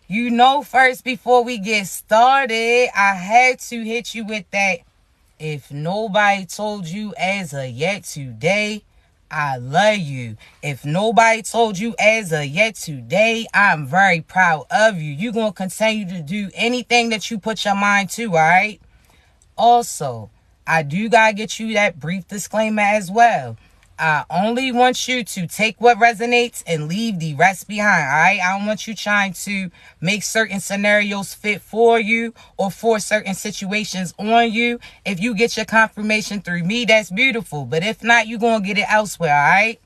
You know, first, before we get started, I had to hit you with that. If nobody told you as of yet today, I love you. If nobody told you as of yet today, I'm very proud of you. You're going to continue to do anything that you put your mind to, all right? Also, I do got to get you that brief disclaimer as well. I only want you to take what resonates and leave the rest behind, all right? I don't want you trying to make certain scenarios fit for you or for certain situations on you. If you get your confirmation through me, that's beautiful. But if not, you're going to get it elsewhere, all right?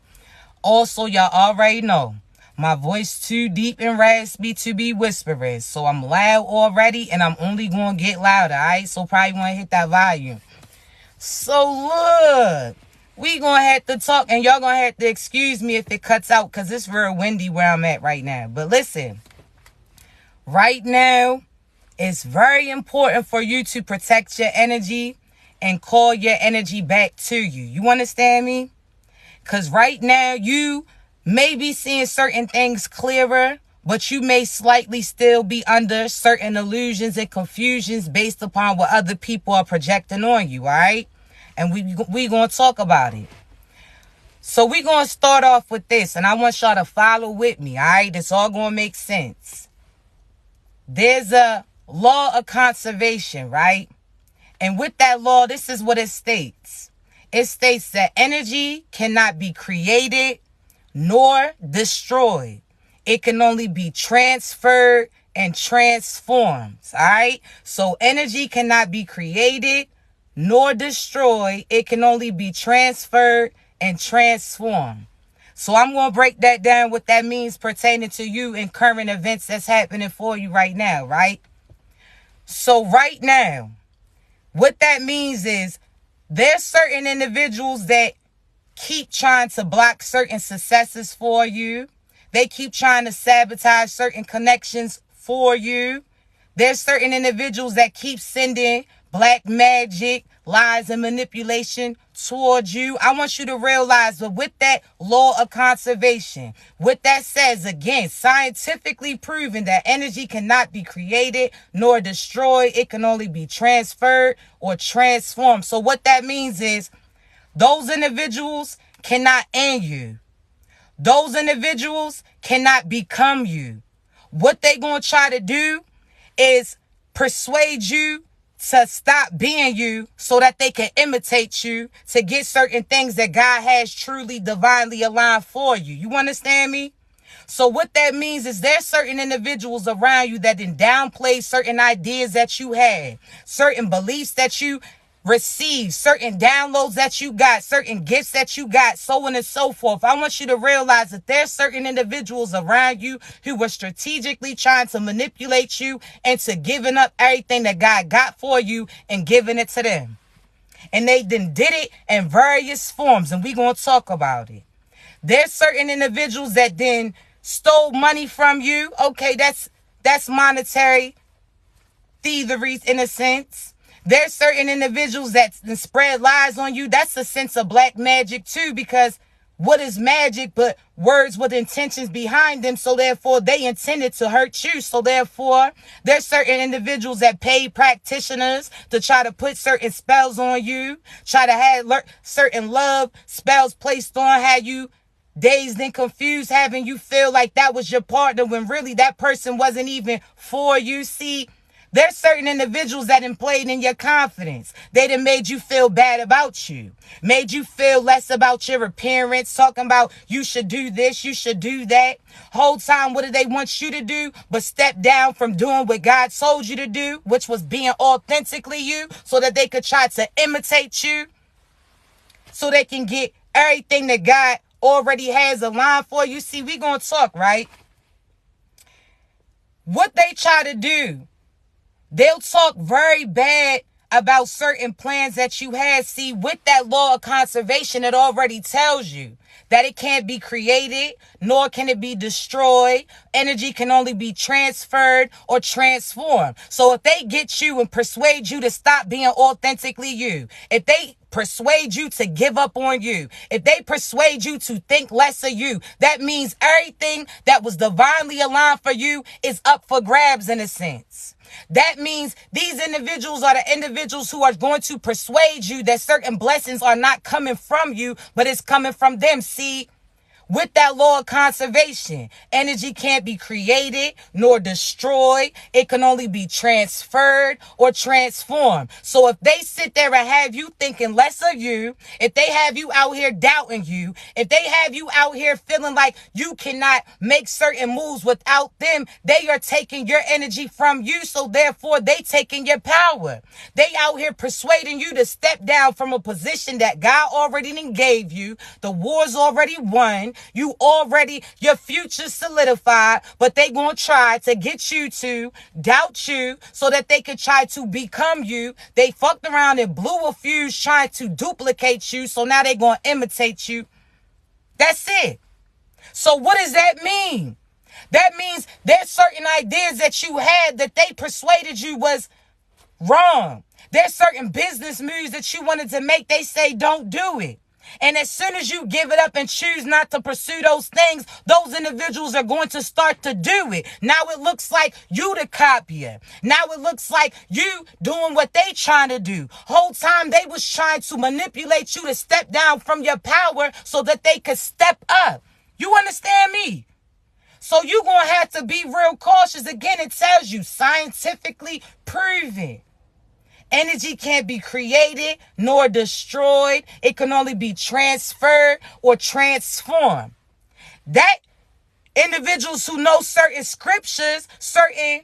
Also, y'all already know, my voice too deep and raspy to be whispering. So I'm loud already, and I'm only going to get louder, all right? So probably want to hit that volume. So look. We gonna have to talk, and y'all gonna have to excuse me if it cuts out, because it's real windy where I'm at right now. But listen, right now, it's very important for you to protect your energy and call your energy back to you. You understand me? Because right now, you may be seeing certain things clearer, but you may slightly still be under certain illusions and confusions based upon what other people are projecting on you, all right? And we going to talk about it. So we going to start off with this. And I want y'all to follow with me. All right. It's all going to make sense. There's a law of conservation, right? And with that law, this is what it states. It states that energy cannot be created nor destroyed. It can only be transferred and transformed. All right. So energy cannot be created nor destroyed. It can only be transferred and transformed. So I'm going to break that down, what that means pertaining to you and current events that's happening for you right now, right? So right now, what that means is there's certain individuals that keep trying to block certain successes for you. They keep trying to sabotage certain connections for you. There's certain individuals that keep sending black magic, lies, and manipulation towards you. I want you to realize that with that law of conservation, what that says, again, scientifically proven that energy cannot be created nor destroyed. It can only be transferred or transformed. So what that means is those individuals cannot end you. Those individuals cannot become you. What they going to try to do is persuade you to stop being you so that they can imitate you to get certain things that God has truly divinely aligned for you. You understand me? So what that means is there's certain individuals around you that didn't downplay certain ideas that you had, certain beliefs that you received, certain downloads that you got, certain gifts that you got, so on and so forth. I want you to realize that there's certain individuals around you who were strategically trying to manipulate you into giving up everything that God got for you and giving it to them. And they then did it in various forms, and we're going to talk about it. There's certain individuals that then stole money from you. Okay, that's monetary thievery in a sense. There's certain individuals that spread lies on you. That's a sense of black magic too, because what is magic but words with intentions behind them? So therefore, they intended to hurt you. So therefore, there's certain individuals that pay practitioners to try to put certain spells on you, try to have certain love spells placed on, have you dazed and confused, having you feel like that was your partner when really that person wasn't even for you. See, there's certain individuals that played in your confidence. They done made you feel bad about you, made you feel less about your appearance, talking about you should do this, you should do that. Whole time, what do they want you to do but step down from doing what God told you to do, which was being authentically you, so that they could try to imitate you, so they can get everything that God already has aligned for you. See, we gonna talk, right? What they try to do, they'll talk very bad about certain plans that you had. See, with that law of conservation, it already tells you that it can't be created, nor can it be destroyed. Energy can only be transferred or transformed. So if they get you and persuade you to stop being authentically you, if they persuade you to give up on you, if they persuade you to think less of you, that means everything that was divinely aligned for you is up for grabs in a sense. That means these individuals are the individuals who are going to persuade you that certain blessings are not coming from you, but it's coming from them. See, with that law of conservation, energy can't be created nor destroyed. It can only be transferred or transformed. So if they sit there and have you thinking less of you, if they have you out here doubting you, if they have you out here feeling like you cannot make certain moves without them, they are taking your energy from you. So therefore, they taking your power. They out here persuading you to step down from a position that God already gave you. The war's already won. Your future solidified, but they gonna try to get you to doubt you so that they could try to become you. They fucked around and blew a fuse trying to duplicate you, so now they gonna imitate you. That's it. So what does that mean? That means there's certain ideas that you had that they persuaded you was wrong. There's certain business moves that you wanted to make. They say don't do it. And as soon as you give it up and choose not to pursue those things, those individuals are going to start to do it. Now it looks like you the copier. Now it looks like you doing what they trying to do. Whole time they was trying to manipulate you to step down from your power so that they could step up. You understand me? So you're going to have to be real cautious. Again, it tells you scientifically proven. Energy can't be created nor destroyed. It can only be transferred or transformed. That individuals who know certain scriptures, certain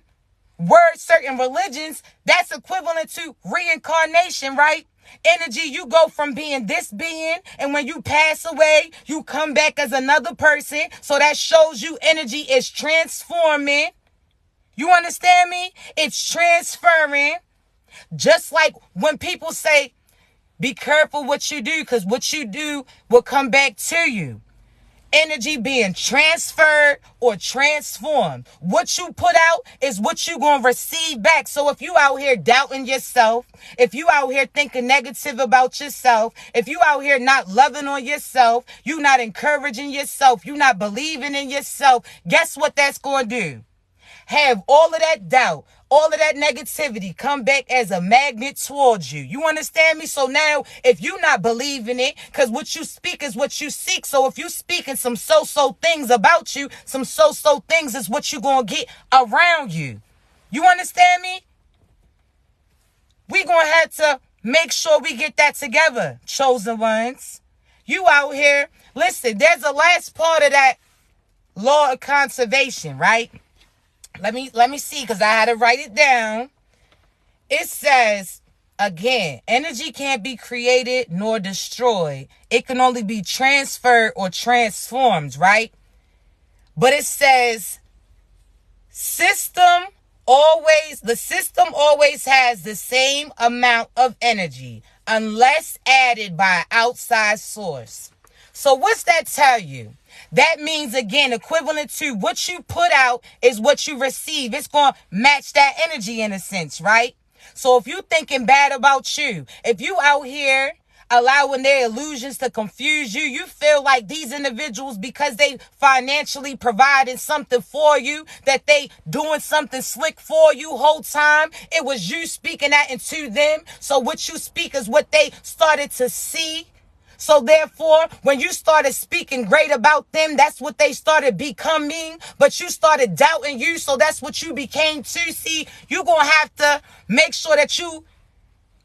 words, certain religions, that's equivalent to reincarnation, right? Energy, you go from being this being, and when you pass away, you come back as another person. So that shows you energy is transforming. You understand me? It's transferring. Just like when people say, be careful what you do, because what you do will come back to you. Energy being transferred or transformed. What you put out is what you're going to receive back. So if you out here doubting yourself, if you out here thinking negative about yourself, if you out here not loving on yourself, you not encouraging yourself, you not believing in yourself, guess what that's going to do? Have all of that doubt, all of that negativity come back as a magnet towards you. You understand me? So now, if you not believing it, because what you speak is what you seek. So if you speaking some so-so things about you, some so-so things is what you going to get around you. You understand me? We going to have to make sure we get that together, chosen ones. You out here, listen, there's a last part of that law of conservation, right? Let me see, because I had to write it down. It says, again, energy can't be created nor destroyed. It can only be transferred or transformed, right? But it says, the system always has the same amount of energy unless added by an outside source. So what's that tell you? That means, again, equivalent to what you put out is what you receive. It's going to match that energy in a sense, right? So if you thinking bad about you, if you out here allowing their illusions to confuse you, you feel like these individuals, because they financially providing something for you, that they doing something slick for you whole time, it was you speaking that into them. So what you speak is what they started to see. So therefore, when you started speaking great about them, that's what they started becoming. But you started doubting you, so that's what you became to. See, you're going to have to make sure that you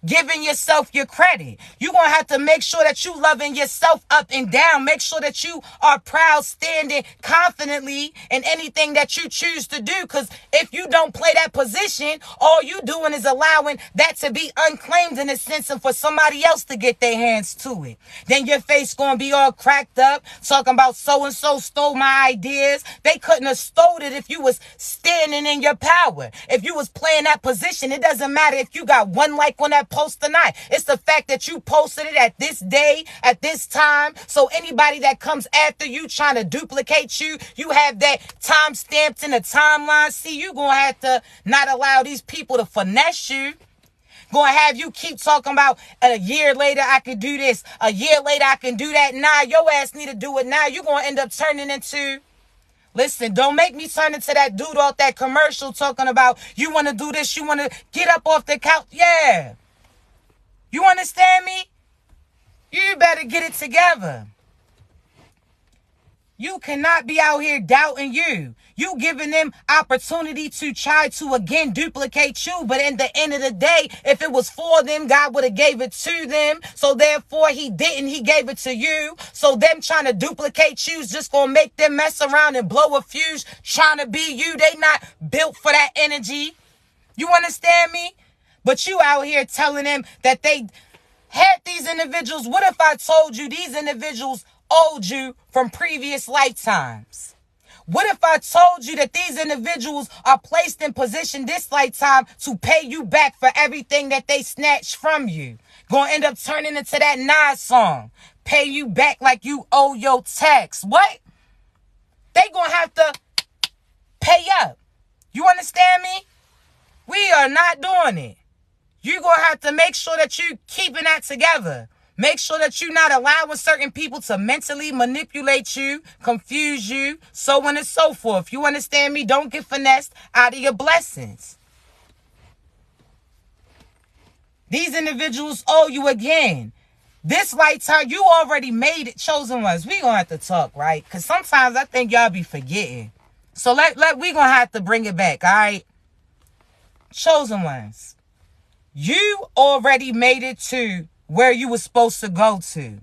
giving yourself your credit. You're going to have to make sure that you loving yourself up and down. Make sure that you are proud, standing confidently in anything that you choose to do. Because if you don't play that position, all you doing is allowing that to be unclaimed in a sense, and for somebody else to get their hands to it. Then your face going to be all cracked up, talking about so-and-so stole my ideas. They couldn't have stole it if you was standing in your power. If you was playing that position, it doesn't matter if you got one like on that post tonight. It's the fact that you posted it at this day, at this time. So anybody that comes after you trying to duplicate you, you have that time stamped in the timeline. See, you're going to have to not allow these people to finesse you. Gonna have you keep talking about a year later I can do this, a year later I can do that. Nah, your ass need to do it now. You gonna end up turning into... Listen, don't make me turn into that dude off that commercial talking about you want to do this, you want to get up off the couch. Yeah. You understand me? You better get it together. You cannot be out here doubting you. You giving them opportunity to try to again duplicate you. But in the end of the day, if it was for them, God would have gave it to them. So therefore he didn't. He gave it to you. So them trying to duplicate you is just going to make them mess around and blow a fuse trying to be you. They not built for that energy. You understand me? But you out here telling them that they had these individuals. What if I told you these individuals owed you from previous lifetimes? What if I told you that these individuals are placed in position this lifetime to pay you back for everything that they snatched from you? Gonna end up turning into that Nas song. Pay you back like you owe your tax. What? They gonna have to pay up. You understand me? We are not doing it. You're gonna have to make sure that you're keeping that together. Make sure that you're not allowing certain people to mentally manipulate you, confuse you, so on and so forth. You understand me? Don't get finessed out of your blessings. These individuals owe you again. This lifetime, you already made it, chosen ones. We gonna have to talk, right? Because sometimes I think y'all be forgetting. So we gonna have to bring it back, all right? Chosen ones. You already made it to where you were supposed to go to.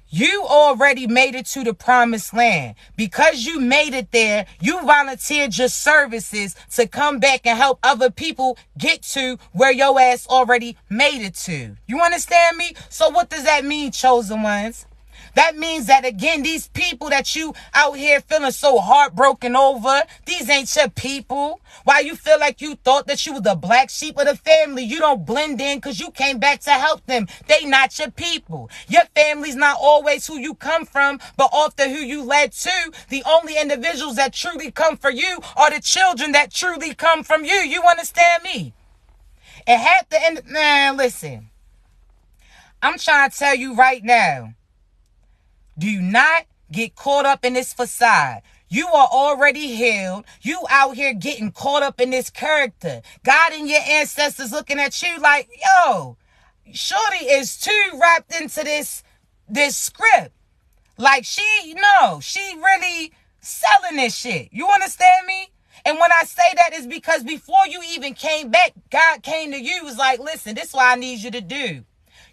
You already made it to the promised land. Because you made it there, you volunteered your services to come back and help other people get to where your ass already made it to. You understand me? So what does that mean, chosen ones? That means that, again, these people that you out here feeling so heartbroken over, these ain't your people. Why you feel like you thought that you were the black sheep of the family? You don't blend in because you came back to help them. They not your people. Your family's not always who you come from, but often who you led to. The only individuals that truly come for you are the children that truly come from you. You understand me? And at the end, man, listen. I'm trying to tell you right now. Do not get caught up in this facade. You are already healed. You out here getting caught up in this character. God and your ancestors looking at you like, yo, shorty is too wrapped into this script. Like she really selling this shit. You understand me? And when I say that is because before you even came back, God came to you, was like, listen, this is what I need you to do.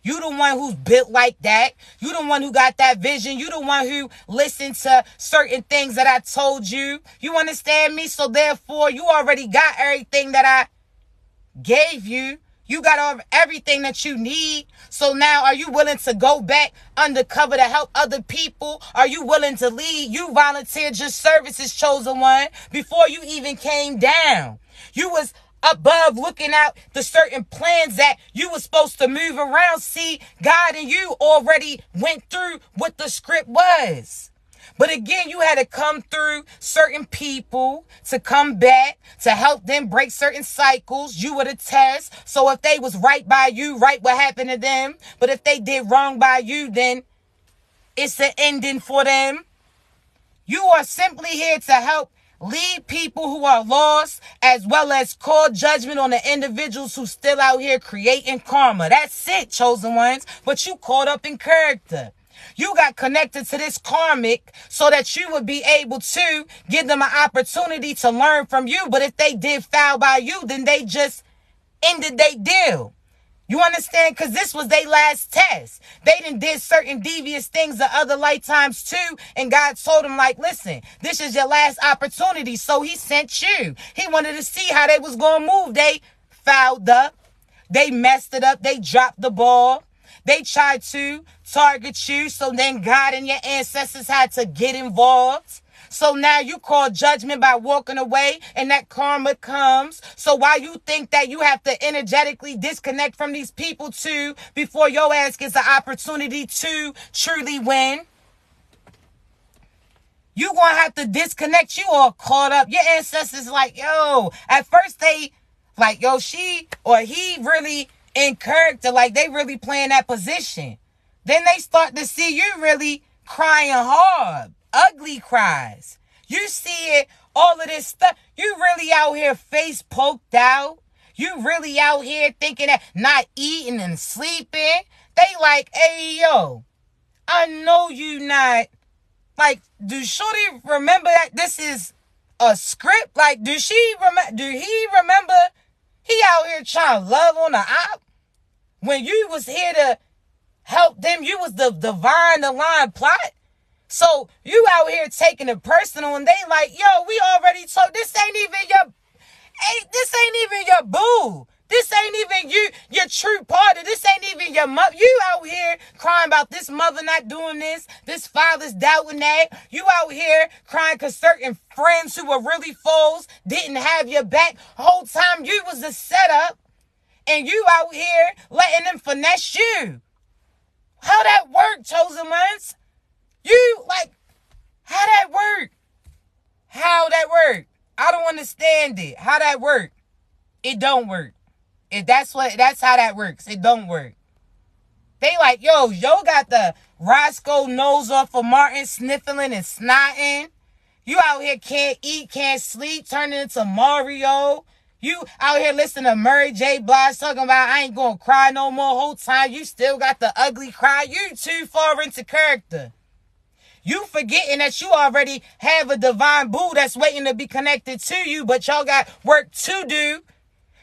You the one who's built like that. You the one who got that vision. You the one who listened to certain things that I told you. You understand me? So therefore, you already got everything that I gave you. You got everything that you need. So now, are you willing to go back undercover to help other people? Are you willing to lead? You volunteered your services, chosen one, before you even came down. You was above looking out the certain plans that you were supposed to move around. See, God and you already went through what the script was. But again, you had to come through certain people to come back, to help them break certain cycles. You were the test. So if they was right by you, right what happened to them. But if they did wrong by you, then it's the ending for them. You are simply here to help lead people who are lost, as well as call judgment on the individuals who still out here creating karma. That's it, chosen ones. But you caught up in character. You got connected to this karmic so that you would be able to give them an opportunity to learn from you. But if they did foul by you, then they just ended their deal. You understand? Because this was their last test. They did certain devious things the other lifetimes too. And God told them, like, listen, this is your last opportunity. So he sent you. He wanted to see how they was going to move. They fouled up. They messed it up. They dropped the ball. They tried to target you. So then God and your ancestors had to get involved. So now you call judgment by walking away, and that karma comes. So why you think that you have to energetically disconnect from these people too before your ass gets the opportunity to truly win? You gonna have to disconnect. You all caught up. Your ancestors like, yo, at first they like, yo, she or he really in character, like they really playing that position. Then they start to see you really crying hard, ugly cries. You see it, all of this stuff. You really out here face poked out. You really out here thinking that not eating and sleeping. They like, hey, yo, I know you not. Like, do Shorty remember that this is a script? Like, do he remember he out here trying to love on the op? When you was here to help them, you was the divine, the line plot. So you out here taking it personal, and they like, yo, we already told, this ain't even your boo. This ain't even your true partner. This ain't even your mother. You out here crying about this mother not doing this father's doubting that. You out here crying because certain friends who were really foes didn't have your back. Whole time you was a setup, and you out here letting them finesse you. How that work, chosen ones? You, like, how that work? How that work? I don't understand it. How that work? It don't work. If that's how that works. It don't work. They like, yo got the Roscoe nose off of Martin, sniffling and snotting. You out here can't eat, can't sleep, turning into Mario. You out here listening to Mary J. Blige talking about I ain't gonna cry no more. Whole time you still got the ugly cry. You too far into character. You forgetting that you already have a divine boo that's waiting to be connected to you, but y'all got work to do.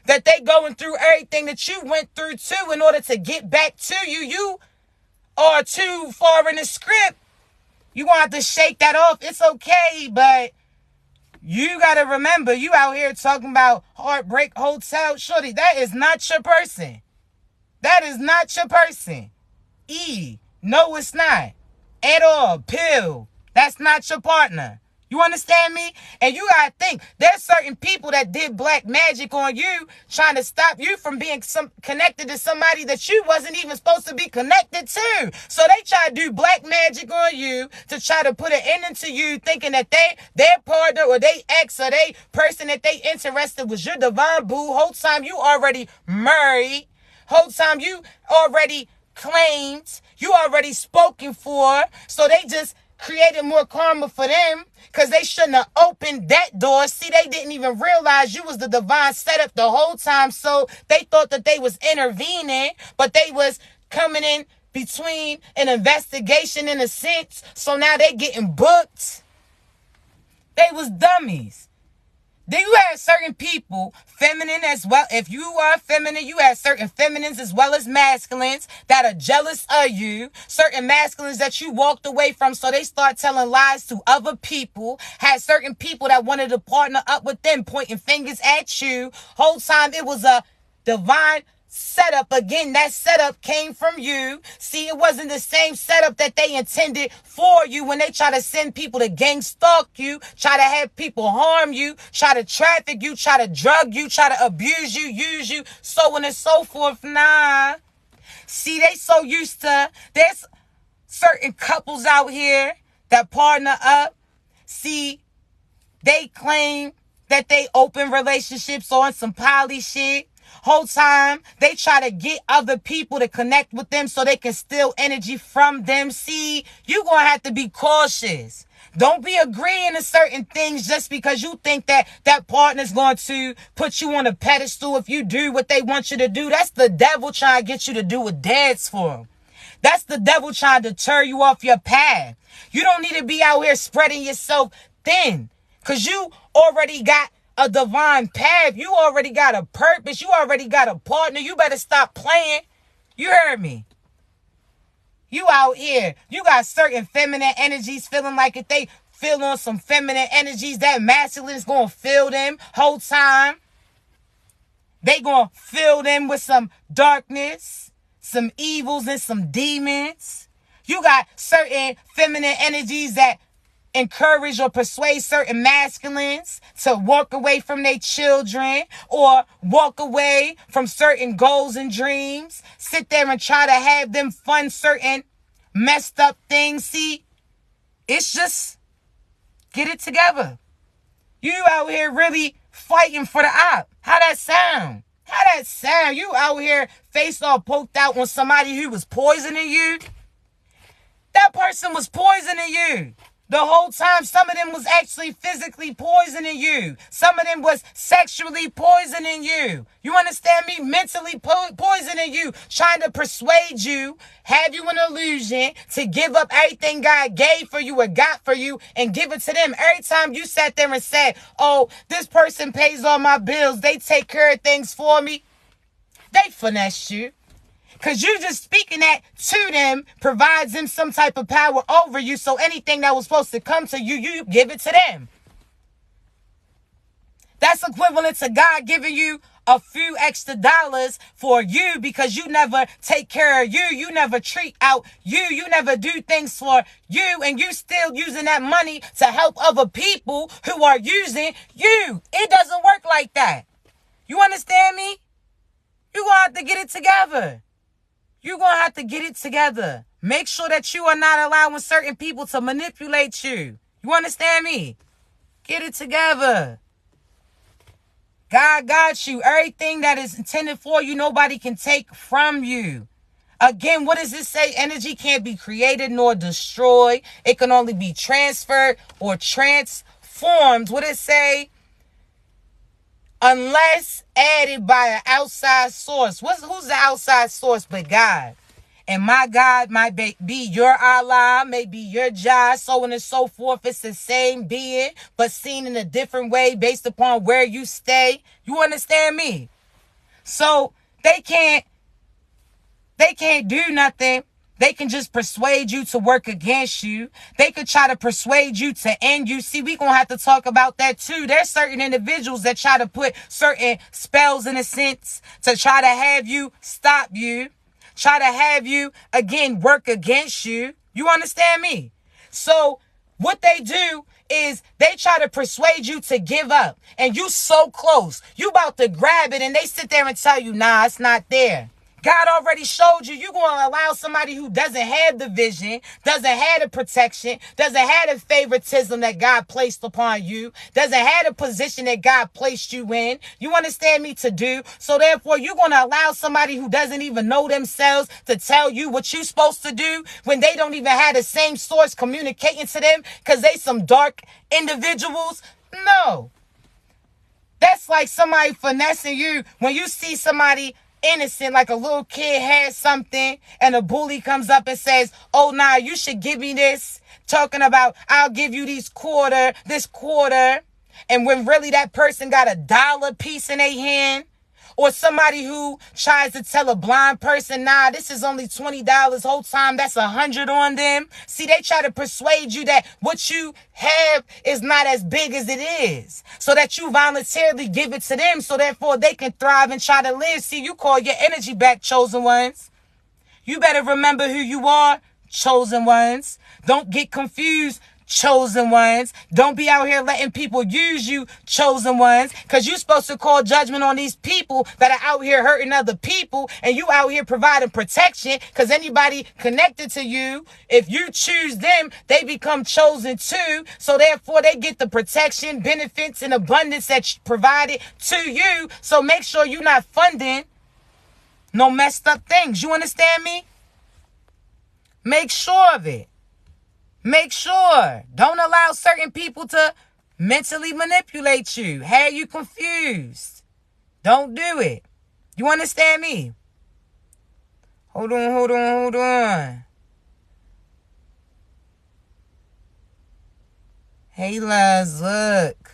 That they going through everything that you went through too in order to get back to you. You are too far in the script. You gonna have to shake that off. It's okay, but you gotta remember, you out here talking about Heartbreak Hotel. Shorty, that is not your person. That is not your person. No, it's not. At all. Pill. That's not your partner. You understand me? And you gotta think, there's certain people that did black magic on you, trying to stop you from being connected to somebody that you wasn't even supposed to be connected to. So they try to do black magic on you to try to put an end into you, thinking that their partner or they ex or they person that they interested was your divine boo. Whole time you already married. Whole time you already claimed. You already spoken for. So they just created more karma for them because they shouldn't have opened that door. See, they didn't even realize you was the divine setup the whole time. So they thought that they was intervening, but they was coming in between an investigation in a sense. So now they getting booked. They was dummies. Then you had certain people, feminine as well. If you are feminine, you have certain feminines as well as masculines that are jealous of you. Certain masculines that you walked away from, so they start telling lies to other people. Had certain people that wanted to partner up with them, pointing fingers at you. Whole time it was a divine setup. Again, that setup came from you. See, it wasn't the same setup that they intended for you when they try to send people to gang stalk you, try to have people harm you, try to traffic you, try to drug you, try to abuse you, use you, so on and so forth. Nah. See, they so used to, there's certain couples out here that partner up. See, they claim that they open relationships on some poly shit. Whole time, they try to get other people to connect with them so they can steal energy from them. See, you gonna have to be cautious. Don't be agreeing to certain things just because you think that that partner's going to put you on a pedestal if you do what they want you to do. That's the devil trying to get you to do what dad's for him. That's the devil trying to tear you off your path. You don't need to be out here spreading yourself thin because you already got a divine path. You already got a purpose. You already got a partner. You better stop playing. You heard me. You out here. You got certain feminine energies feeling like if they feel on some feminine energies, that masculine is going to fill them whole time. They going to fill them with some darkness, some evils, and some demons. You got certain feminine energies that encourage or persuade certain masculines to walk away from their children or walk away from certain goals and dreams. Sit there and try to have them fund certain messed up things. See, it's just get it together. You out here really fighting for the op. How that sound? How that sound? You out here face all poked out on somebody who was poisoning you? That person was poisoning you. The whole time, some of them was actually physically poisoning you. Some of them was sexually poisoning you. You understand me? Mentally poisoning you. Trying to persuade you, have you an illusion to give up everything God gave for you or got for you and give it to them. Every time you sat there and said, oh, this person pays all my bills. They take care of things for me. They finessed you. Because you just speaking that to them provides them some type of power over you. So anything that was supposed to come to you, you give it to them. That's equivalent to God giving you a few extra dollars for you because you never take care of you. You never treat out you. You never do things for you. And you still using that money to help other people who are using you. It doesn't work like that. You understand me? You're going to have to get it together. You're going to have to get it together. Make sure that you are not allowing certain people to manipulate you. You understand me? Get it together. God got you. Everything that is intended for you, nobody can take from you. Again, what does it say? Energy can't be created nor destroyed. It can only be transferred or transformed. What does it say? Unless added by an outside source. Who's the outside source but God? And my God might be your Allah, may be your Jah, so on and so forth. It's the same being, but seen in a different way based upon where you stay. You understand me? So they can't do nothing. They can just persuade you to work against you. They could try to persuade you to end you. See, we're going to have to talk about that too. There's certain individuals that try to put certain spells in a sense to try to have you stop you. Try to have you, again, work against you. You understand me? So what they do is they try to persuade you to give up. And you so close. You about to grab it and they sit there and tell you, nah, it's not there. God already showed you. You're going to allow somebody who doesn't have the vision, doesn't have the protection, doesn't have the favoritism that God placed upon you, doesn't have the position that God placed you in. You understand me, to do. So therefore, you're going to allow somebody who doesn't even know themselves to tell you what you're supposed to do when they don't even have the same source communicating to them because they some dark individuals. No. That's like somebody finessing you when you see somebody innocent, like a little kid has something and a bully comes up and says, oh, nah, you should give me this. Talking about, I'll give you this quarter. And when really that person got $1 piece in their hand. Or somebody who tries to tell a blind person, nah, this is only $20 whole time. That's $100 on them. See, they try to persuade you that what you have is not as big as it is. So that you voluntarily give it to them. So therefore they can thrive and try to live. See, you call your energy back, chosen ones. You better remember who you are, chosen ones. Don't get confused, chosen ones. Don't be out here letting people use you, chosen ones, because you're supposed to call judgment on these people that are out here hurting other people, and you out here providing protection, because anybody connected to you, if you choose them, they become chosen too, so therefore they get the protection, benefits, and abundance that's provided to you. So make sure you're not funding no messed up things. You understand me? Make sure of it. Make sure. Don't allow certain people to mentally manipulate you, have you confused. Don't do it. You understand me? Hold on. Hey, Les, look.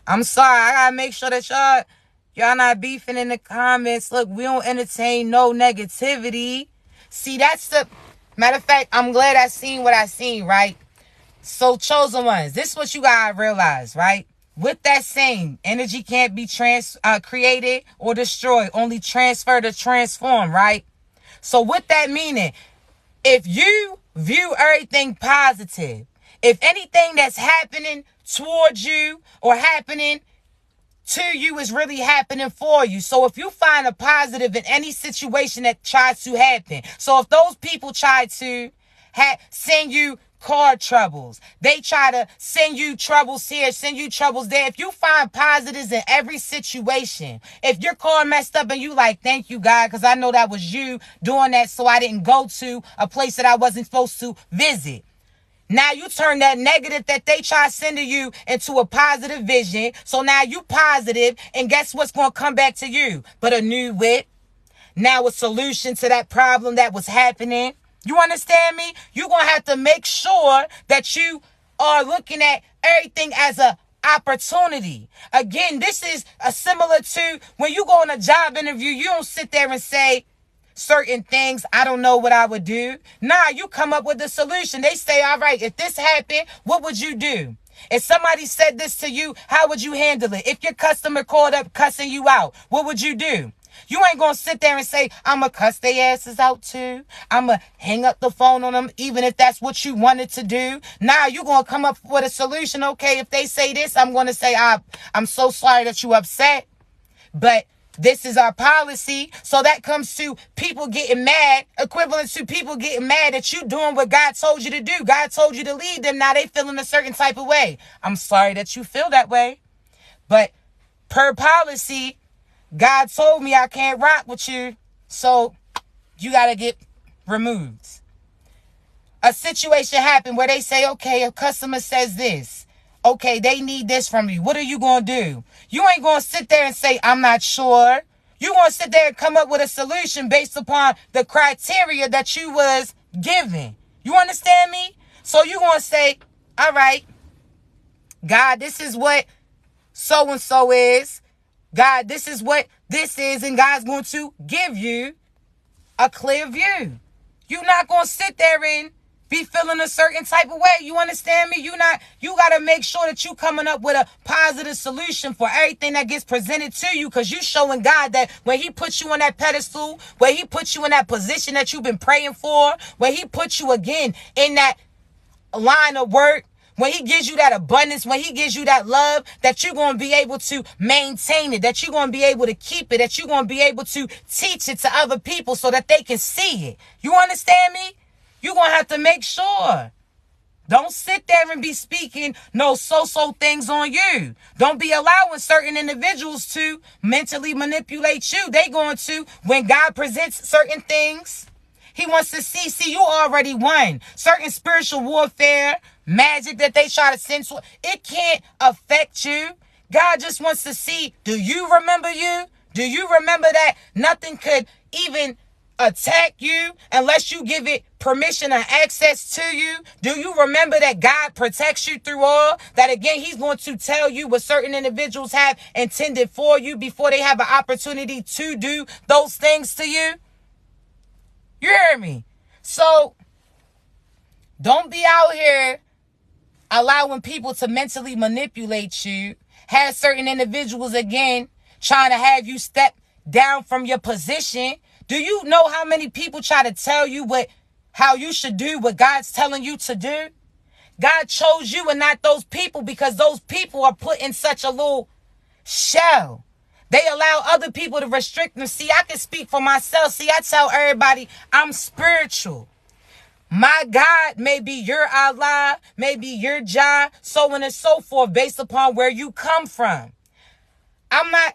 I'm sorry. I gotta make sure that y'all not beefing in the comments. Look, we don't entertain no negativity. See, that's the... Matter of fact, I'm glad I seen what I seen, right? So, chosen ones, this is what you gotta realize, right? With that saying, energy can't be created or destroyed, only transferred or transformed, right? So, with that meaning, if you view everything positive, if anything that's happening towards you or happening to you is really happening for you. So if you find a positive in any situation that tries to happen. So if those people try to send you car troubles. They try to send you troubles here, send you troubles there. If you find positives in every situation, if your car messed up and you like, thank you, God, because I know that was you doing that so I didn't go to a place that I wasn't supposed to visit. Now you turn that negative that they try sending you into a positive vision. So now you positive, and guess what's going to come back to you? But a new whip. Now a solution to that problem that was happening. You understand me? You're going to have to make sure that you are looking at everything as a opportunity. Again, this is similar to when you go on a job interview, you don't sit there and say certain things, I don't know what I would do. Nah, you come up with a solution. They say, all right, if this happened, what would you do? If somebody said this to you, how would you handle it? If your customer called up cussing you out, what would you do? You ain't going to sit there and say, I'm going to cuss their asses out too. I'm going to hang up the phone on them, even if that's what you wanted to do. Now you're going to come up with a solution. Okay, if they say this, I'm going to say, I'm so sorry that you upset, but this is our policy. So that comes to people getting mad, equivalent to people getting mad that you doing what God told you to do. God told you to lead them. Now they feeling a certain type of way. I'm sorry that you feel that way, but per policy, God told me I can't rock with you, so you got to get removed. A situation happened where they say, okay, a customer says this. Okay, they need this from you. What are you going to do? You ain't going to sit there and say, I'm not sure. You're going to sit there and come up with a solution based upon the criteria that you was given. You understand me? So you're going to say, all right, God, this is what so-and-so is. God, this is what this is, and God's going to give you a clear view. You're not going to sit there and be feeling a certain type of way. You understand me? You got to make sure that you coming up with a positive solution for everything that gets presented to you, because you showing God that when he puts you on that pedestal, when he puts you in that position that you've been praying for, when he puts you again in that line of work, when he gives you that abundance, when he gives you that love, that you're going to be able to maintain it, that you're going to be able to keep it, that you're going to be able to teach it to other people so that they can see it. You understand me? You're going to have to make sure. Don't sit there and be speaking no so-so things on you. Don't be allowing certain individuals to mentally manipulate you. They going to, when God presents certain things, he wants to see you already won. Certain spiritual warfare, magic that they try to send to, it can't affect you. God just wants to see, do you remember you? Do you remember that nothing could even attack you unless you give it permission and access to you? Do you remember that God protects you through all? That again, he's going to tell you what certain individuals have intended for you before they have an opportunity to do those things to you? You hear me? So don't be out here allowing people to mentally manipulate you. Have certain individuals, again, trying to have you step down from your position. Do you know how many people try to tell you how you should do what God's telling you to do? God chose you and not those people, because those people are put in such a little shell. They allow other people to restrict them. See, I can speak for myself. See, I tell everybody I'm spiritual. My God may be your Allah, may be your Jah, so on and so forth, based upon where you come from. I'm not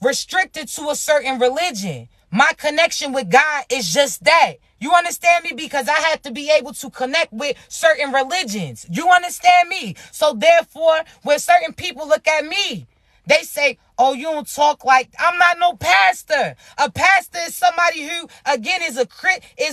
restricted to a certain religion. My connection with God is just that. You understand me? Because I have to be able to connect with certain religions. You understand me? So therefore, when certain people look at me, they say, oh, you don't talk like, I'm not no pastor. A pastor is somebody who, again, is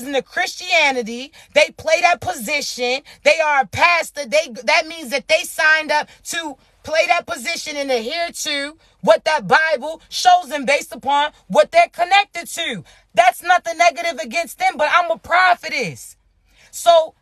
in the Christianity. They play that position. They are a pastor. That means that they signed up to play that position and adhere to what that Bible shows them based upon what they're connected to. That's nothing negative against them, but I'm a prophetess. So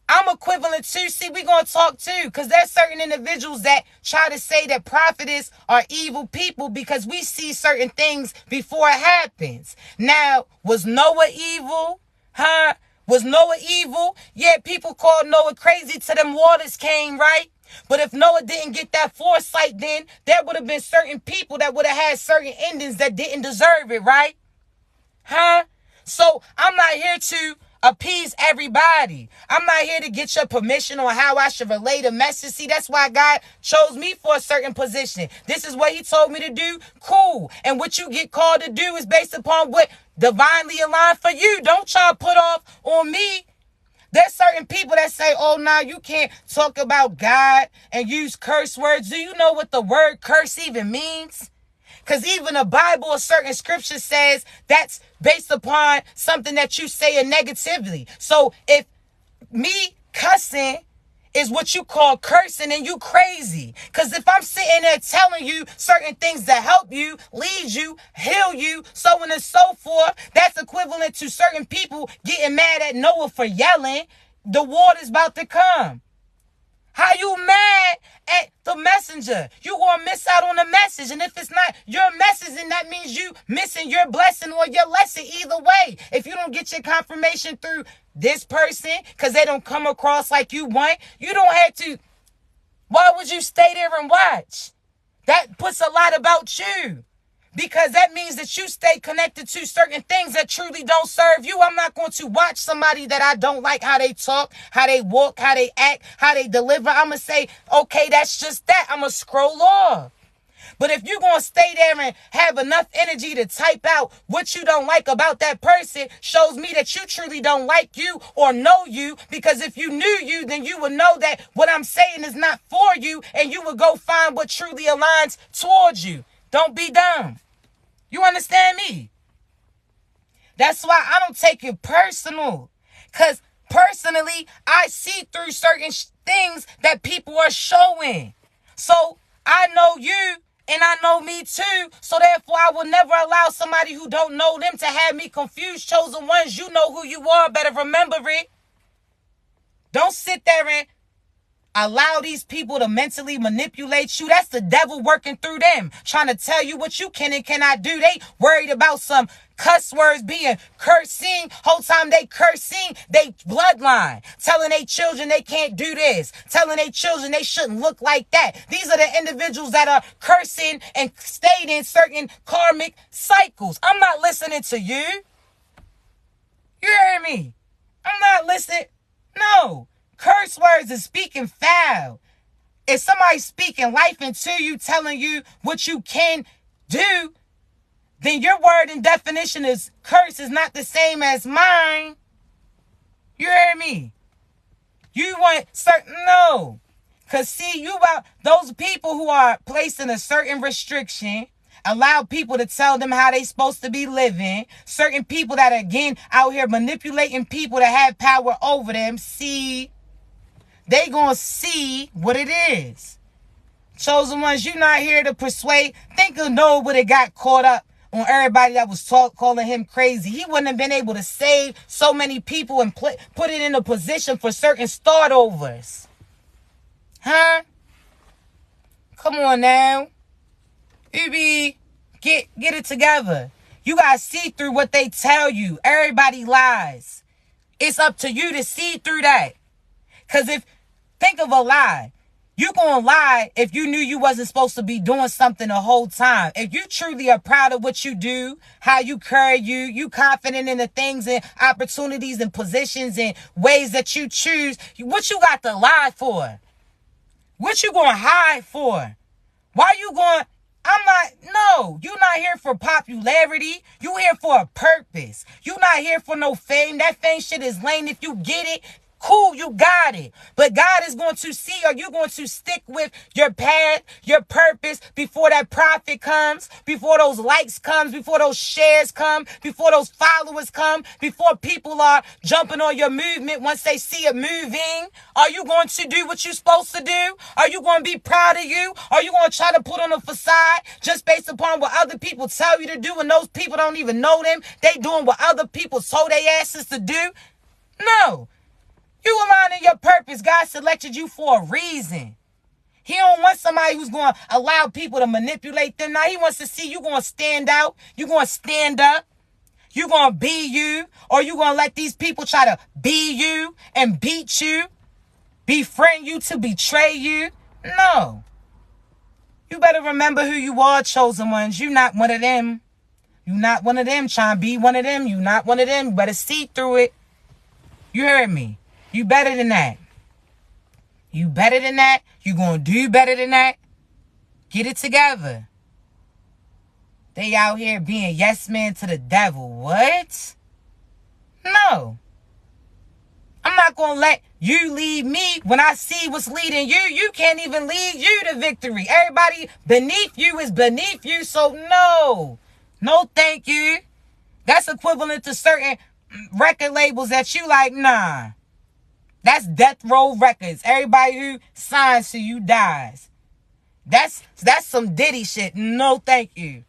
I'm equivalent to, see, we're going to talk too, because there's certain individuals that try to say that prophetess are evil people because we see certain things before it happens. Now, was Noah evil? Huh? Was Noah evil? Yeah, people called Noah crazy till them waters came, right? But if Noah didn't get that foresight, then there would have been certain people that would have had certain endings that didn't deserve it, right? Huh? So I'm not here to appease everybody. I'm not here to get your permission on how I should relay the message. See, that's why God chose me for a certain position. This is what he told me to do. Cool. And what you get called to do is based upon what divinely aligned for you. Don't try to put off on me. There's certain people that say, oh, nah, you can't talk about God and use curse words. Do you know what the word curse even means? Because even the Bible, a certain scripture says that's based upon something that you say negatively. So if me cussing is what you call cursing, then you crazy. Because if I'm sitting there telling you certain things that help you, lead you, heal you, so on and so forth, that's equivalent to certain people getting mad at Noah for yelling, the water's about to come. How you mad at the messenger? You gonna miss out on the message. And if it's not your message, then that means you missing your blessing or your lesson either way. If you don't get your confirmation through this person, because they don't come across like you want, you don't have to. Why would you stay there and watch? That puts a lot about you. Because that means that you stay connected to certain things that truly don't serve you. I'm not going to watch somebody that I don't like how they talk, how they walk, how they act, how they deliver. I'm going to say, okay, that's just that. I'm going to scroll off. But if you're going to stay there and have enough energy to type out what you don't like about that person, shows me that you truly don't like you or know you. Because if you knew you, then you would know that what I'm saying is not for you, and you would go find what truly aligns towards you. Don't be dumb. You understand me? That's why I don't take it personal. Because personally, I see through certain things that people are showing. So I know you and I know me too. So therefore, I will never allow somebody who don't know them to have me confused. Chosen ones, you know who you are. Better remember it. Don't sit there and allow these people to mentally manipulate you. That's the devil working through them, trying to tell you what you can and cannot do. They worried about some cuss words being cursing. Whole time they cursing, they bloodline. Telling their children they can't do this. Telling their children they shouldn't look like that. These are the individuals that are cursing and stayed in certain karmic cycles. I'm not listening to you. You hear me? I'm not listening. No. Curse words is speaking foul. If somebody's speaking life into you, telling you what you can do, then your word and definition is curse is not the same as mine. You hear me? You want certain, no. Because see, you about those people who are placing a certain restriction, allow people to tell them how they supposed to be living. Certain people that are, again, out here manipulating people to have power over them. See, they gonna see what it is. Chosen ones, you not here to persuade. Think of Noah would have got caught up on everybody that was calling him crazy. He wouldn't have been able to save so many people and put it in a position for certain start overs. Huh? Come on now. You get it together. You gotta see through what they tell you. Everybody lies. It's up to you to see through that. Because think of a lie. You gonna lie if you knew you wasn't supposed to be doing something the whole time. If you truly are proud of what you do, how you carry you confident in the things and opportunities and positions and ways that you choose, what you got to lie for? What you gonna hide for? Why you going? No, you're not here for popularity. You here for a purpose. You're not here for no fame. That fame shit is lame. If you get it, cool, you got it. But God is going to see, are you going to stick with your path, your purpose before that profit comes, before those likes comes, before those shares come, before those followers come, before people are jumping on your movement once they see it moving? Are you going to do what you're supposed to do? Are you going to be proud of you? Are you going to try to put on a facade just based upon what other people tell you to do and those people don't even know them? They doing what other people told their asses to do? No. You aligning your purpose. God selected you for a reason. He don't want somebody who's going to allow people to manipulate them. Now, he wants to see you going to stand out. You going to stand up. You going to be you. Or you going to let these people try to be you and beat you, befriend you to betray you. No. You better remember who you are, chosen ones. You're not one of them. You're not one of them trying to be one of them. You're not one of them. You better see through it. You heard me. You better than that. You better than that. You gonna do better than that. Get it together. They out here being yes man to the devil. What? No. I'm not going to let you lead me when I see what's leading you. You can't even lead you to victory. Everybody beneath you is beneath you. So no. No thank you. That's equivalent to certain record labels that you like, nah. That's death row records. Everybody who signs to you dies. That's some Diddy shit. No thank you.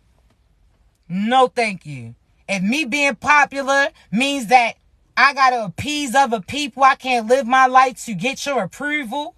No thank you. If me being popular means that I gotta appease other people, I can't live my life to get your approval,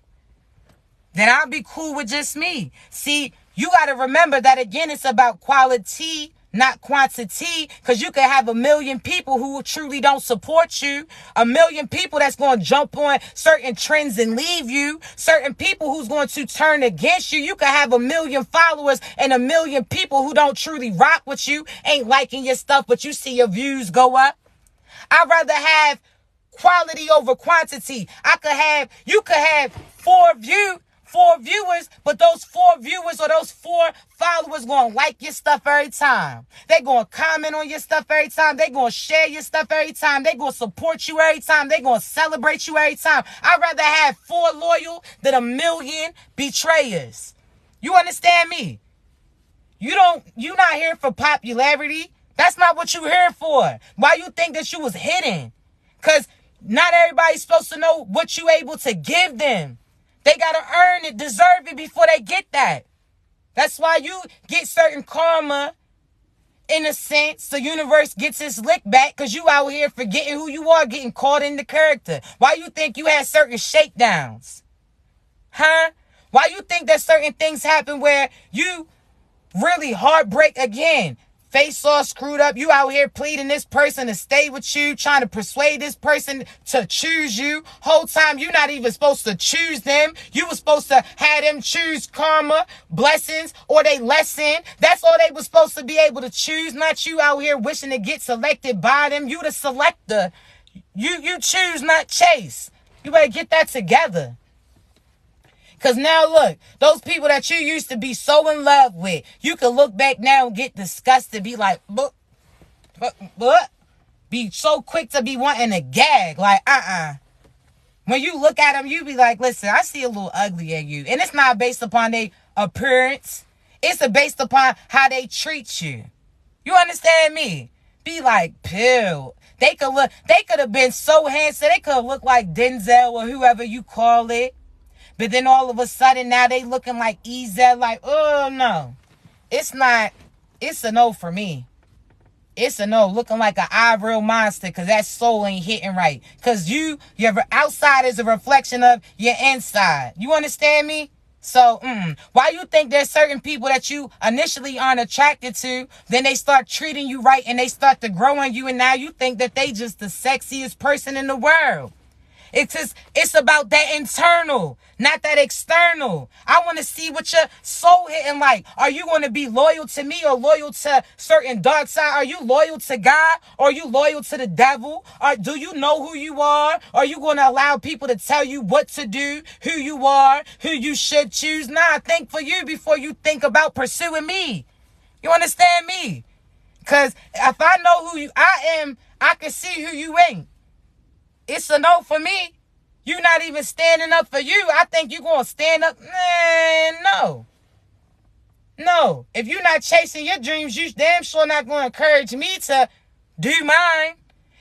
then I'll be cool with just me. See, you gotta remember that again, it's about quality, not quantity, because you can have 1 million people who truly don't support you, 1 million people that's going to jump on certain trends and leave you, certain people who's going to turn against you. You can have 1 million followers and 1 million people who don't truly rock with you, ain't liking your stuff, but you see your views go up. I'd rather have quality over quantity. You could have four viewers, but those 4 viewers or those 4 followers going to like your stuff every time. They going to comment on your stuff every time. They going to share your stuff every time. They going to support you every time. They going to celebrate you every time. I'd rather have 4 loyal than 1 million betrayers. You understand me? You not here for popularity. That's not what you here for. Why you think that you was hidden? Because not everybody's supposed to know what you able to give them. They got to earn it, deserve it before they get that. That's why you get certain karma. In a sense, the universe gets its lick back because you out here forgetting who you are, getting caught in the character. Why you think you had certain shakedowns? Huh? Why you think that certain things happen where you really heartbreak again? Face all screwed up. You out here pleading this person to stay with you, trying to persuade this person to choose you. Whole time you not even supposed to choose them. You was supposed to have them choose karma, blessings, or they lesson. That's all they was supposed to be able to choose. Not you out here wishing to get selected by them. You the selector. You choose, not chase. You better get that together. Because now look, those people that you used to be so in love with, you can look back now and get disgusted, be like, be so quick to be wanting to gag, like, When you look at them, you be like, listen, I see a little ugly in you. And it's not based upon their appearance. It's based upon how they treat you. You understand me? Be like, pill. They could have been so handsome. They could have looked like Denzel or whoever you call it. But then all of a sudden now they looking like Ezel, like, oh no. It's not, it's a no for me. It's a no, looking like an eye-real monster because that soul ain't hitting right. Because your outside is a reflection of your inside. You understand me? So, why you think there's certain people that you initially aren't attracted to, then they start treating you right and they start to grow on you and now you think that they just the sexiest person in the world. It's about that internal, not that external. I want to see what your soul hitting like. Are you going to be loyal to me or loyal to certain dark side? Are you loyal to God or are you loyal to the devil? Or do you know who you are? Are you going to allow people to tell you what to do, who you are, who you should choose? Nah, think for you before you think about pursuing me. You understand me? Because if I know who I am, I can see who you ain't. It's a no for me. You not even standing up for you. I think you going to stand up. No. No. If you're not chasing your dreams, you damn sure not going to encourage me to do mine.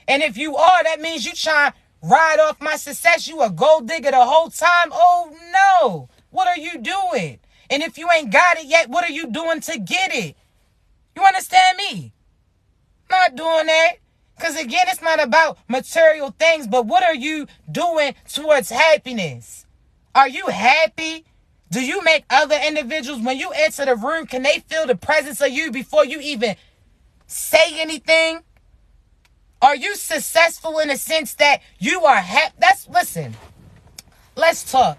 And if you are, that means you trying to ride off my success. You a gold digger the whole time. Oh, no. What are you doing? And if you ain't got it yet, what are you doing to get it? You understand me? Not doing that. Because again, it's not about material things, but what are you doing towards happiness? Are you happy? Do you make other individuals, when you enter the room, can they feel the presence of you before you even say anything? Are you successful in the sense that you are happy? Listen, let's talk.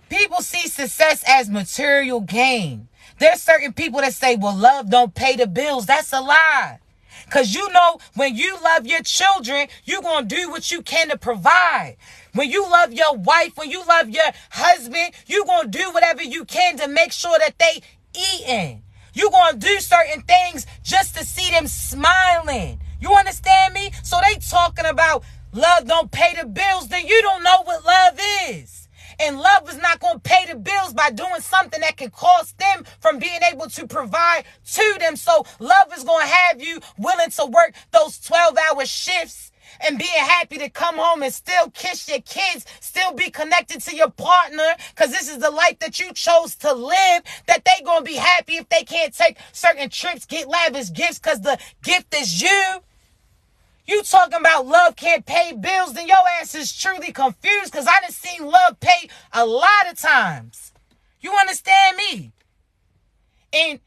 People see success as material gain. There's certain people that say, well, love don't pay the bills. That's a lie. Because you know when you love your children, you're going to do what you can to provide. When you love your wife, when you love your husband, you're going to do whatever you can to make sure that they eating. You're going to do certain things just to see them smiling. You understand me? So they talking about love don't pay the bills, then you don't know what love is. And love is not going to pay the bills by doing something that can cost them from being able to provide to them. So love is going to have you willing to work those 12-hour shifts and being happy to come home and still kiss your kids, still be connected to your partner, because this is the life that you chose to live, that they going to be happy if they can't take certain trips, get lavish gifts, because the gift is you. You talking about love can't pay bills, then your ass is truly confused, because I done seen love pay a lot of times. You understand me? And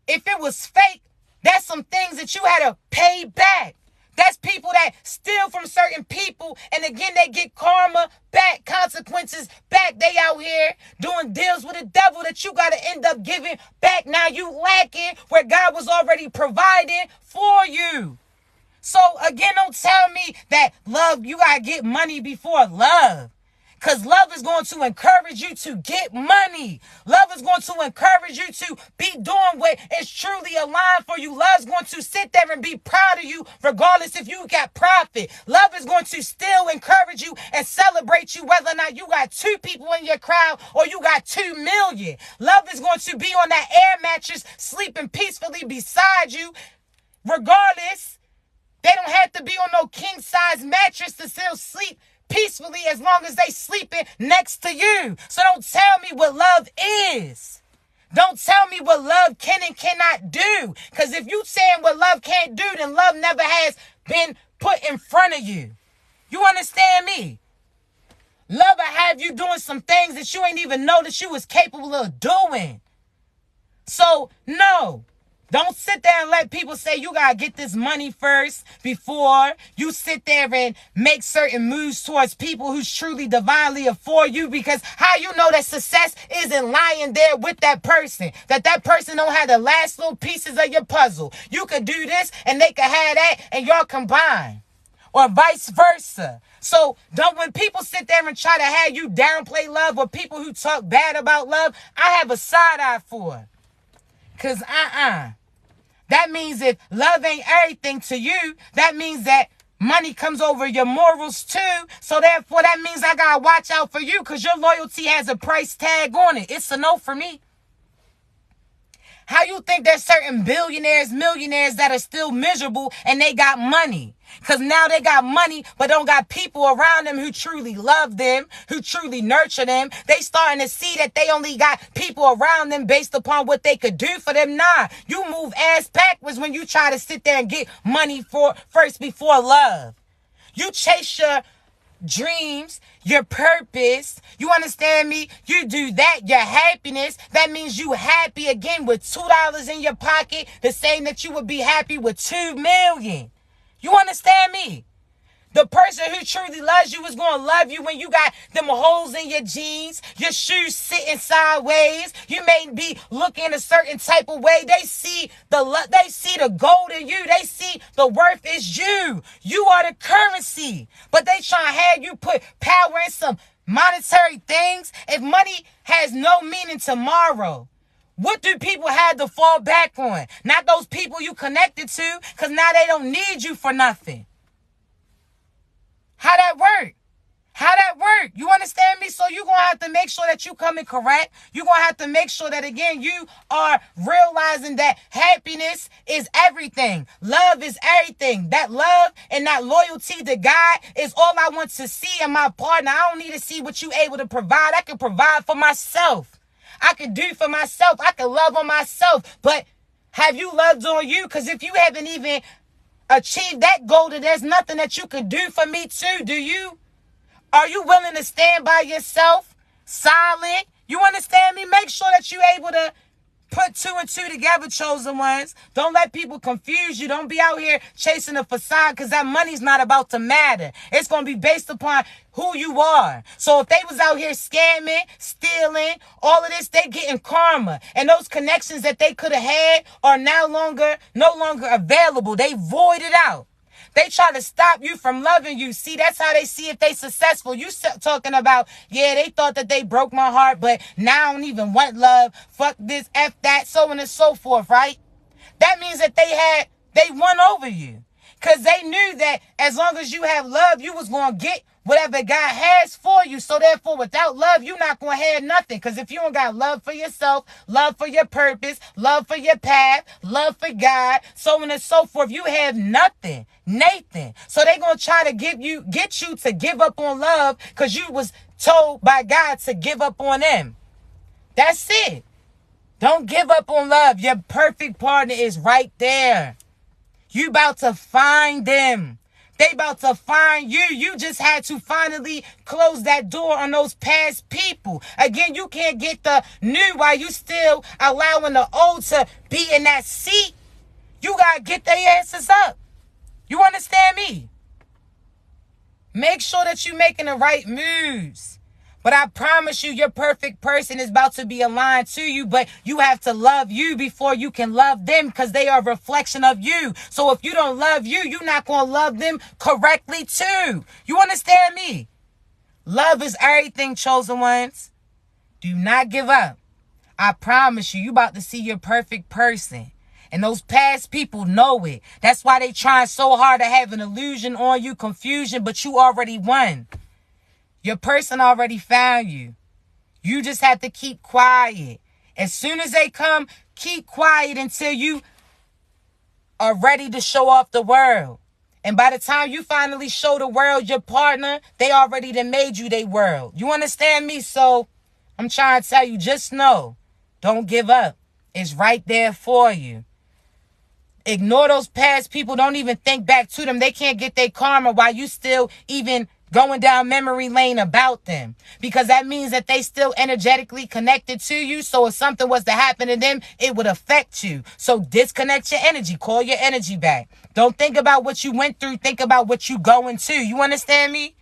if it was fake, that's some things that you had to pay back. That's people that steal from certain people, and again, they get karma back, consequences back. They out here doing deals with the devil that you got to end up giving back. Now you lacking where God was already providing for you. So again, don't tell me that love, you got to get money before love. Because love is going to encourage you to get money. Love is going to encourage you to be doing what is truly aligned for you. Love is going to sit there and be proud of you regardless if you got profit. Love is going to still encourage you and celebrate you whether or not you got 2 people in your crowd or you got 2 million. Love is going to be on that air mattress sleeping peacefully beside you regardless. They don't have to be on no king-size mattress to still sleep peacefully as long as they sleeping next to you. So don't tell me what love is. Don't tell me what love can and cannot do. Because if you saying what love can't do, then love never has been put in front of you. You understand me? Love will have you doing some things that you ain't even know that you was capable of doing. So, no. Don't sit there and let people say you got to get this money first before you sit there and make certain moves towards people who's truly divinely for you, because how you know that success isn't lying there with that person, that person don't have the last little pieces of your puzzle. You could do this and they could have that and y'all combine, or vice versa. So when people sit there and try to have you downplay love, or people who talk bad about love, I have a side eye for it. Because that means if love ain't everything to you, that means that money comes over your morals too. So therefore, that means I got to watch out for you because your loyalty has a price tag on it. It's a no for me. How you think there's certain billionaires, millionaires that are still miserable and they got money? Because now they got money, but don't got people around them who truly love them, who truly nurture them. They starting to see that they only got people around them based upon what they could do for them. Nah, you move ass backwards when you try to sit there and get money first before love. You chase your dreams, your purpose. You understand me? You do that, your happiness. That means you happy again with $2 in your pocket, the same that you would be happy with 2 million. You understand me? The person who truly loves you is going to love you when you got them holes in your jeans, your shoes sitting sideways. You may be looking a certain type of way. They see the gold in you. They see the worth is you. You are the currency. But they trying to have you put power in some monetary things. If money has no meaning tomorrow, what do people have to fall back on? Not those people you connected to, because now they don't need you for nothing. How that work? How that work? You understand me? So you're going to have to make sure that you coming correct. You're going to have to make sure that, again, you are realizing that happiness is everything. Love is everything. That love and that loyalty to God is all I want to see in my partner. I don't need to see what you able to provide. I can provide for myself. I can do for myself. I can love on myself. But have you loved on you? Because if you haven't even achieved that goal, then there's nothing that you can do for me too, do you? Are you willing to stand by yourself, silent? You understand me? Make sure that you're able to Put two and two together, chosen ones. Don't let people confuse you. Don't be out here chasing a facade, because that money's not about to matter. It's going to be based upon who you are. So if they was out here scamming, stealing, all of this, they getting karma. And those connections that they could have had are no longer available. They voided out. They try to stop you from loving you. See, that's how they see if they successful. You talking about, yeah, they thought that they broke my heart, but now I don't even want love. Fuck this, F that, so on and so forth, right? That means that they won over you. Because they knew that as long as you have love, you was going to get whatever God has for you. So therefore, without love, you're not going to have nothing. Because if you don't got love for yourself, love for your purpose, love for your path, love for God, so on and so forth, you have nothing. Nathan. So they're going to try to get you to give up on love because you was told by God to give up on them. That's it. Don't give up on love. Your perfect partner is right there. You about to find them. They about to find you. You just had to finally close that door on those past people. Again, you can't get the new while you still allowing the old to be in that seat. You got to get their asses up. You understand me? Make sure that you're making the right moves. But I promise you, your perfect person is about to be aligned to you. But you have to love you before you can love them, because they are a reflection of you. So if you don't love you, you're not going to love them correctly too. You understand me? Love is everything, chosen ones. Do not give up. I promise you, you about to see your perfect person. And those past people know it. That's why they trying so hard to have an illusion on you, confusion, but you already won. Your person already found you. You just have to keep quiet. As soon as they come, keep quiet until you are ready to show off the world. And by the time you finally show the world your partner, they already done made you their world. You understand me? So I'm trying to tell you, just know, don't give up. It's right there for you. Ignore those past people. Don't even think back to them. They can't get their karma while you still even going down memory lane about them, because that means that they still energetically connected to you. So if something was to happen to them, it would affect you. So disconnect your energy. Call your energy back. Don't think about what you went through. Think about what you going to. You understand me?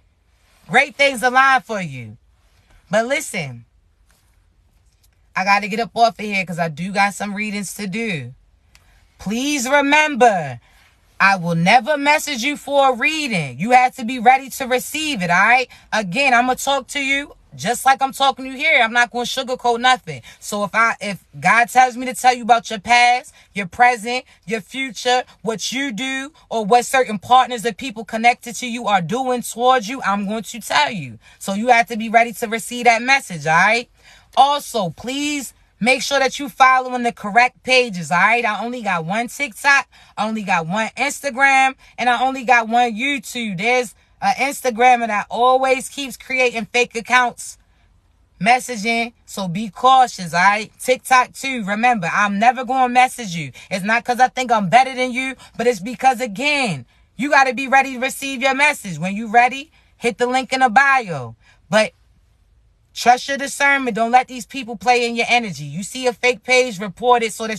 Great things align for you. But listen, I got to get up off of here because I do got some readings to do. Please remember, I will never message you for a reading. You have to be ready to receive it, all right? Again, I'm going to talk to you just like I'm talking to you here. I'm not going to sugarcoat nothing. So if God tells me to tell you about your past, your present, your future, what you do, or what certain partners or people connected to you are doing towards you, I'm going to tell you. So you have to be ready to receive that message, all right? Also, please make sure that you following the correct pages, all right? I only got one TikTok, I only got one Instagram, and I only got one YouTube. There's an Instagram that always keeps creating fake accounts, messaging, so be cautious, all right? TikTok too. Remember, I'm never going to message you. It's not because I think I'm better than you, but it's because, again, you got to be ready to receive your message. When you ready, hit the link in the bio. But trust your discernment. Don't let these people play in your energy. You see a fake page, report it so that